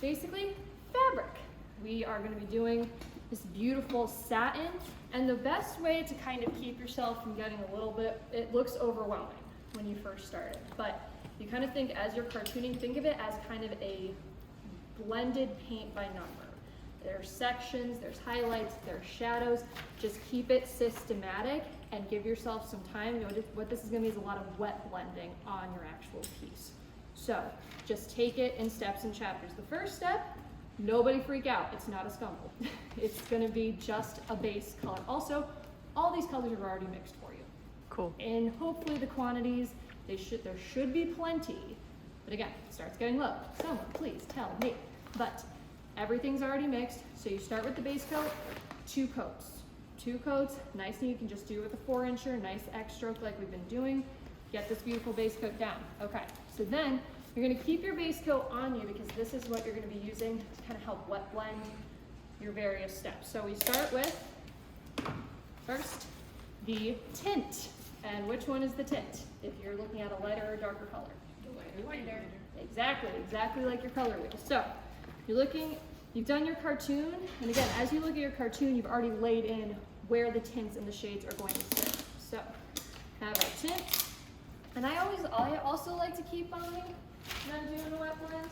basically fabric. We are going to be doing this beautiful satin, and the best way to kind of keep yourself from getting a little bit, it looks overwhelming when you first start it, but you kind of think as you're cartooning, think of it as kind of a blended paint by number. There's sections, there's highlights, there's shadows. Just keep it systematic and give yourself some time. You know, what this is going to be is a lot of wet blending on your actual piece. So just take it in steps and chapters. The first step, nobody freak out. It's not a scumble. It's going to be just a base color. Also, all these colors are already mixed for you. Cool. And hopefully the quantities, there should be plenty. But again, it starts getting low. Someone please tell me. But everything's already mixed. So you start with the base coat, 2 coats. 2 coats, nice, and you can just do it with a 4-incher, nice X stroke like we've been doing. Get this beautiful base coat down. Okay, so then you're gonna keep your base coat on you because this is what you're gonna be using to kind of help wet blend your various steps. So we start with, first, the tint. And which one is the tint? If you're looking at a lighter or darker color? The lighter. Exactly like your color wheel. So you're looking, you've done your cartoon, and again, as you look at your cartoon, you've already laid in where the tints and the shades are going to sit. So have our tint, and I also like to keep on when I'm doing a wet blend.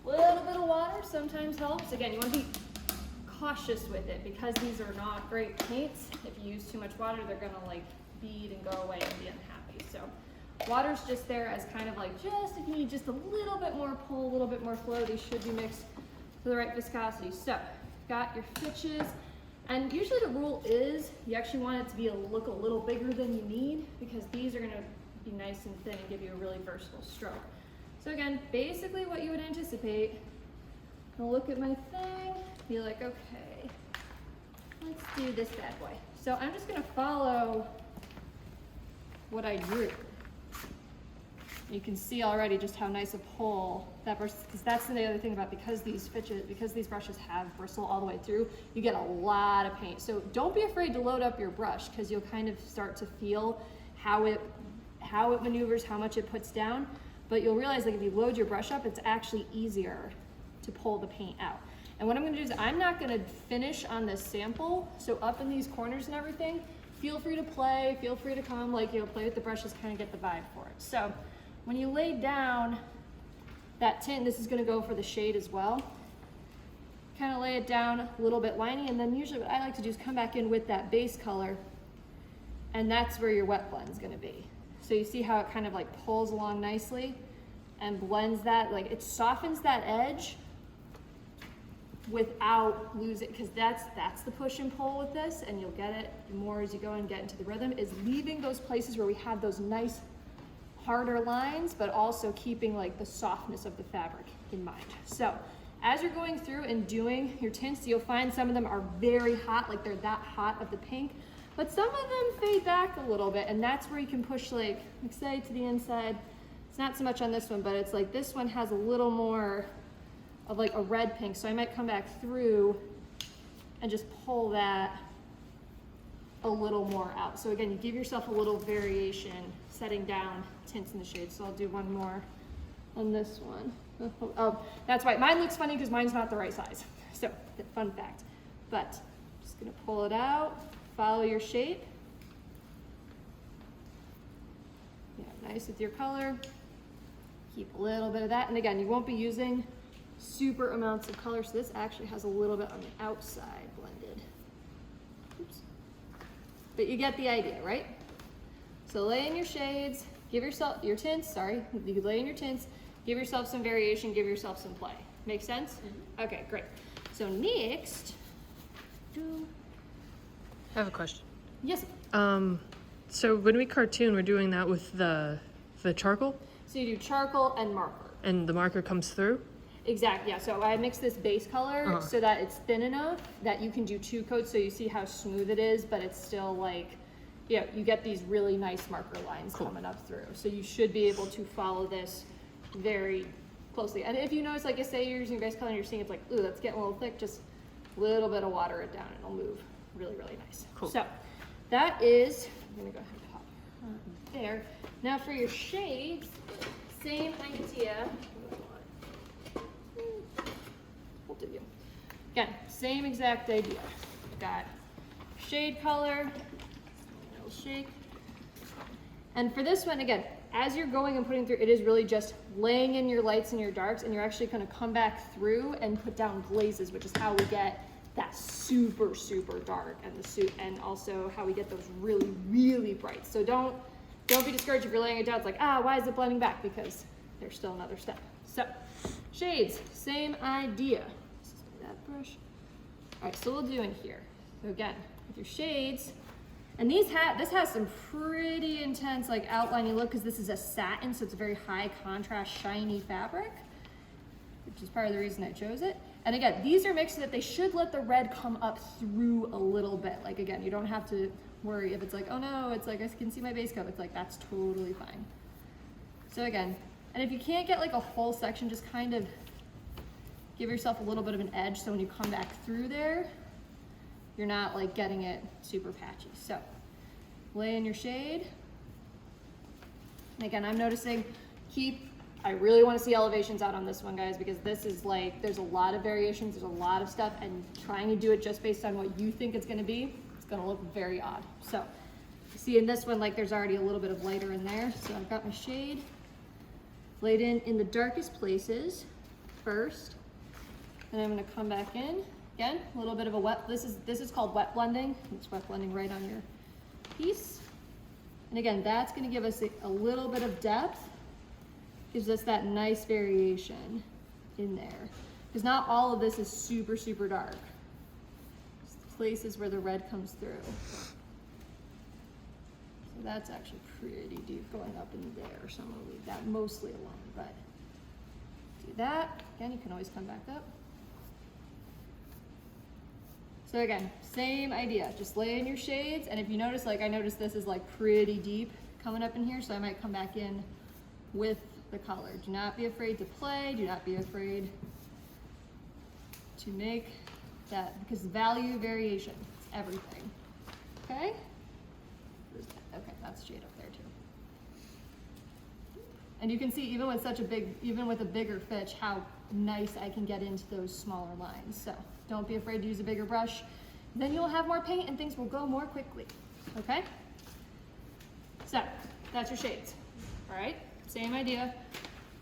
A little bit of water sometimes helps. Again, you want to be cautious with it because these are not great paints. If you use too much water, they're gonna like bead and go away and be unhappy. So water's just there as kind of like just if you need just a little bit more pull, a little bit more flow, these should be mixed to the right viscosity. So got your stitches, and usually the rule is you actually want it to be look a little bigger than you need because these are gonna be nice and thin and give you a really versatile stroke. So again, basically what you would anticipate, I'll look at my thing, be like, okay, let's do this bad boy. So I'm just gonna follow what I drew. You can see already just how nice a pull that brush, because that's the other thing about because these brushes have bristle all the way through, you get a lot of paint. So don't be afraid to load up your brush because you'll kind of start to feel how it maneuvers, how much it puts down. But you'll realize like if you load your brush up, it's actually easier to pull the paint out. And what I'm gonna do is I'm not gonna finish on this sample. So up in these corners and everything, feel free to play, feel free to come, like, you know, play with the brushes, kind of get the vibe for it. So when you lay down that tint, this is gonna go for the shade as well. Kind of lay it down a little bit liney, and then usually what I like to do is come back in with that base color, and that's where your wet blend is gonna be. So you see how it kind of like pulls along nicely and blends that, like it softens that edge without losing, because that's the push and pull with this, and you'll get it more as you go and get into the rhythm, is leaving those places where we have those nice harder lines, but also keeping like the softness of the fabric in mind. So as you're going through and doing your tints, you'll find some of them are very hot, like they're that hot of the pink, but some of them fade back a little bit, and that's where you can push like say to the inside. It's not so much on this one, but it's like this one has a little more of like a red pink, so I might come back through and just pull that a little more out. So again, you give yourself a little variation setting down tints in the shades. So I'll do one more on this one. Oh, that's right, mine looks funny because mine's not the right size. So fun fact, but just gonna pull it out, follow your shape. Yeah, nice with your color. Keep a little bit of that, and again, you won't be using super amounts of color, so this actually has a little bit on the outside blended. Oops. But you get the idea, right? So lay in your shades, give yourself your tints, sorry, you lay in your tints, give yourself some variation, give yourself some play. Make sense? Mm-hmm. Okay, great. So next, I have a question. Yes. So when we cartoon, we're doing that with the charcoal? So you do charcoal and marker. And the marker comes through? Exactly, yeah. So I mix this base color so that it's thin enough that you can do 2 coats, so you see how smooth it is, but it's still like, yeah, you get these really nice marker lines coming up through. So you should be able to follow this very closely. And if you notice, like I say, you're using base color and you're seeing it's like, ooh, that's getting a little thick, just a little bit of water it down and it'll move really, really nice. Cool. So that is, I'm gonna go ahead and pop there. Now for your shades, same idea. of you. Again, same exact idea. We've got shade color, little shake. And for this one, again, as you're going and putting through, it is really just laying in your lights and your darks, and you're actually gonna come back through and put down glazes, which is how we get that super, super dark and also how we get those really, really bright. So don't be discouraged if you're laying it down. It's like, why is it blending back? Because there's still another step. So shades, same idea. That brush. All right, so we'll do in here. So again, with your shades, and this has some pretty intense like outlining look because this is a satin, so it's a very high contrast, shiny fabric, which is part of the reason I chose it. And again, these are mixed so that they should let the red come up through a little bit. Like again, you don't have to worry if it's like, oh no, it's like I can see my base coat. It's like, that's totally fine. So again, and if you can't get like a whole section, just kind of give yourself a little bit of an edge so when you come back through there, you're not like getting it super patchy. So lay in your shade. And again, I'm noticing, I really want to see elevations out on this one, guys, because this is like, there's a lot of variations, there's a lot of stuff, and trying to do it just based on what you think it's going to be, it's going to look very odd. So you see in this one, like there's already a little bit of lighter in there. So I've got my shade laid in the darkest places first, and I'm going to come back in again, a little bit of a wet, this is called wet blending. It's wet blending right on your piece. And again, that's going to give us a little bit of depth, gives us that nice variation in there. Because not all of this is super, super dark. It's the places where the red comes through. So that's actually pretty deep going up in there, so I'm going to leave that mostly alone. But do that. Again, you can always come back up. So again, same idea, just lay in your shades, and if you notice, like I noticed this is like pretty deep coming up in here, so I might come back in with the color. Do not be afraid to play, do not be afraid to make that, because value variation is everything, okay? Okay, that's shade up there too. And you can see even with a bigger fish, how nice I can get into those smaller lines. So don't be afraid to use a bigger brush. Then you'll have more paint and things will go more quickly, okay? So that's your shades, all right? Same idea.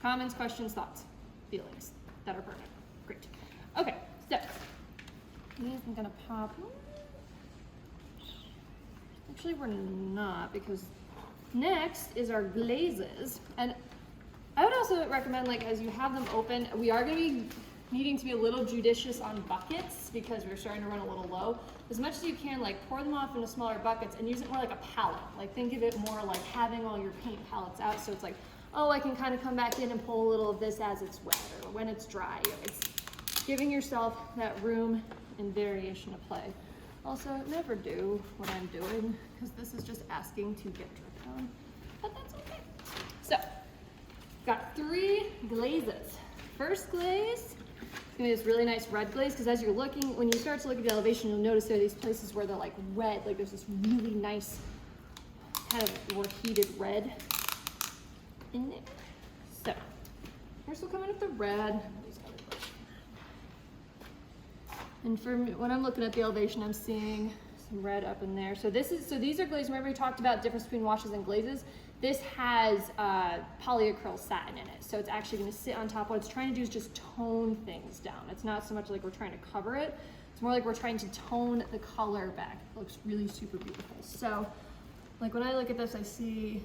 Comments, questions, thoughts, feelings that are pertinent. Great. Okay, so I'm gonna pop. Actually, we're not, because next is our glazes. And I would also recommend, like, as you have them open, we are going to be needing to be a little judicious on buckets because we're starting to run a little low. As much as you can, like, pour them off into smaller buckets and use it more like a palette. Like, think of it more like having all your paint palettes out, so it's like, oh, I can kind of come back in and pull a little of this as it's wet or when it's dry. It's giving yourself that room and variation to play. Also, never do what I'm doing because this is just asking to get dripped on, but that's okay. So, got 3 glazes. First glaze is gonna be this really nice red glaze because as you're looking, when you start to look at the elevation, you'll notice there are these places where they're like red, like there's this really nice kind of more heated red in there. So, first we'll come in with the red. And when I'm looking at the elevation, I'm seeing some red up in there. So these are glazes. Remember we talked about the difference between washes and glazes? This has polyacryl satin in it. So it's actually gonna sit on top. What it's trying to do is just tone things down. It's not so much like we're trying to cover it. It's more like we're trying to tone the color back. It looks really super beautiful. So like when I look at this, I see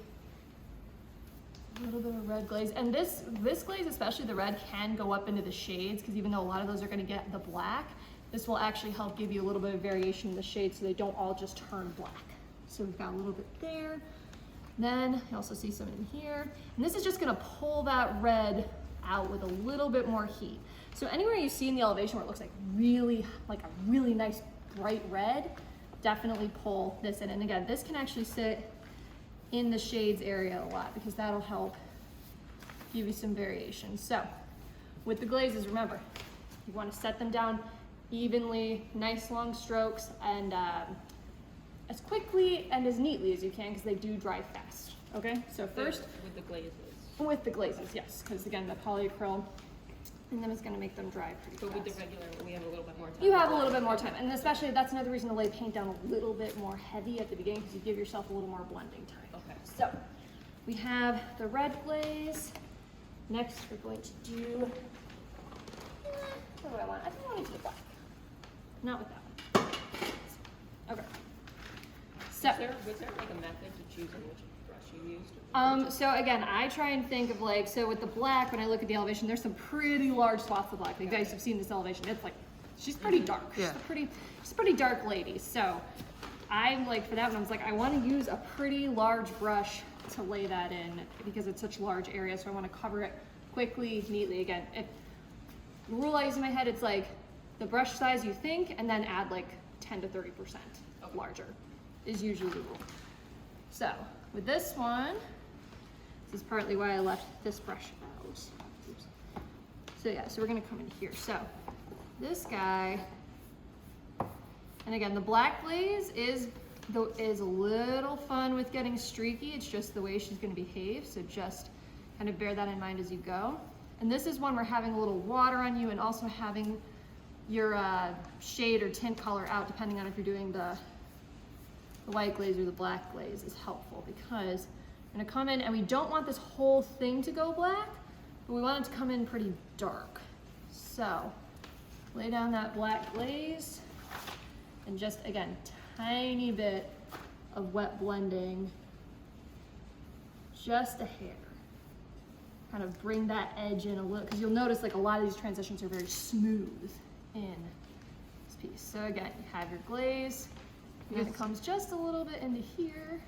a little bit of red glaze. And this glaze, especially the red, can go up into the shades because even though a lot of those are gonna get the black, this will actually help give you a little bit of variation in the shades so they don't all just turn black. So we've got a little bit there. Then you also see some in here. And this is just gonna pull that red out with a little bit more heat. So anywhere you see in the elevation where it looks like a really nice bright red, definitely pull this in. And again, this can actually sit in the shades area a lot because that'll help give you some variation. So with the glazes, remember, you wanna set them down evenly, nice long strokes, and as quickly and as neatly as you can because they do dry fast. Okay, so first with the glazes. With the glazes, yes, because again the polyacryl And then it's gonna make them dry pretty But fast. with the regular, we have a little bit more time. You have a little bit more time, and especially that's another reason to lay paint down a little bit more heavy at the beginning because you give yourself a little more blending time. Okay. So we have the red glaze. Next, we're going to do. What do I want? I think I want to do the black. Not with that one. Okay. So. Was there like a method to choosing which brush you used? So again, I try and think of like, so with the black, when I look at the elevation, there's some pretty large swaths of black. Like, you guys have seen this elevation. It's like, she's pretty dark. Yeah. She's a pretty dark lady. So I'm like, for that one, I was like, I want to use a pretty large brush to lay that in because it's such large area. So I want to cover it quickly, neatly. Again, the rule I use in my head, it's like the brush size you think, and then add like 10 to 30% larger is usually the rule. So with this one, this is partly why I left this brush out. Oops. So yeah, so we're gonna come in here. So this guy, and again, the black glaze is a little fun with getting streaky. It's just the way she's gonna behave. So just kind of bear that in mind as you go. And this is one where having a little water on you and also having your shade or tint color out, depending on if you're doing the white glaze or the black glaze, is helpful because we're gonna come in and we don't want this whole thing to go black, but we want it to come in pretty dark. So lay down that black glaze and just, again, tiny bit of wet blending, just a hair. Kind of bring that edge in a little, because you'll notice like a lot of these transitions are very smooth in this piece. So again, you have your glaze, and it comes just a little bit into here,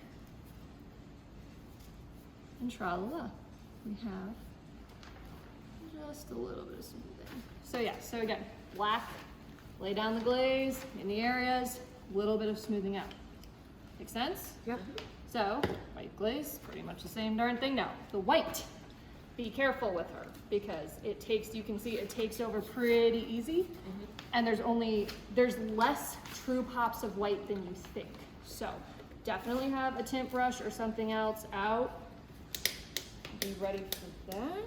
and tra-la-la. We have just a little bit of smoothing. So yeah, so again, black, lay down the glaze in the areas, little bit of smoothing out. Make sense? Yep. So, white glaze, pretty much the same darn thing now. The white, be careful with her because it takes, you can see it takes over pretty easy. And there's less true pops of white than you think. So definitely have a tint brush or something else out. Be ready for that.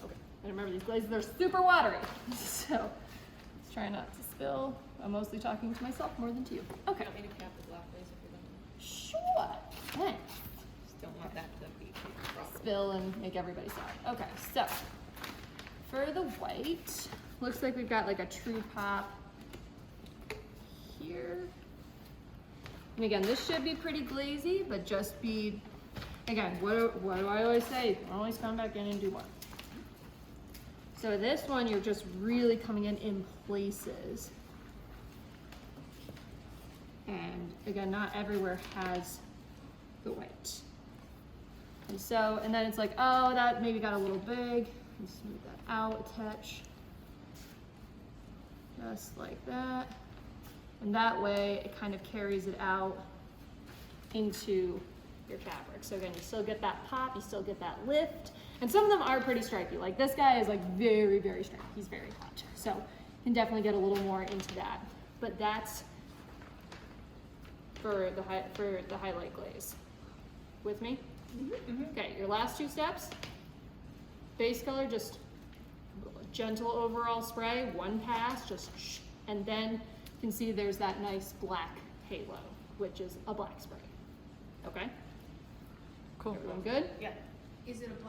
Okay, and remember these glazes are super watery. So let's try not to spill. I'm mostly talking to myself more than to you. Okay. Want me to cap the black glaze if you're done? Sure. Thanks. Just don't want that to be a problem. Spill and make everybody sad. Okay, so for the white, looks like we've got like a true pop here. And again, this should be pretty glazy, but just be, again, what do I always say? Always come back in and do more. So this one, you're just really coming in places. And again, not everywhere has the white. And so, and then it's like, oh, that maybe got a little big. And smooth that out a touch. Just like that. And that way, it kind of carries it out into your fabric. So again, you still get that pop, you still get that lift. And some of them are pretty stripy. Like this guy is like very, very stripy. He's very hot. So you can definitely get a little more into that. But that's for the highlight glaze. With me? Okay, your last two steps. Base color, just gentle overall spray, one pass, just and then you can see there's that nice black halo, which is a black spray. Okay? Cool. Everyone good? Yeah. Is it a black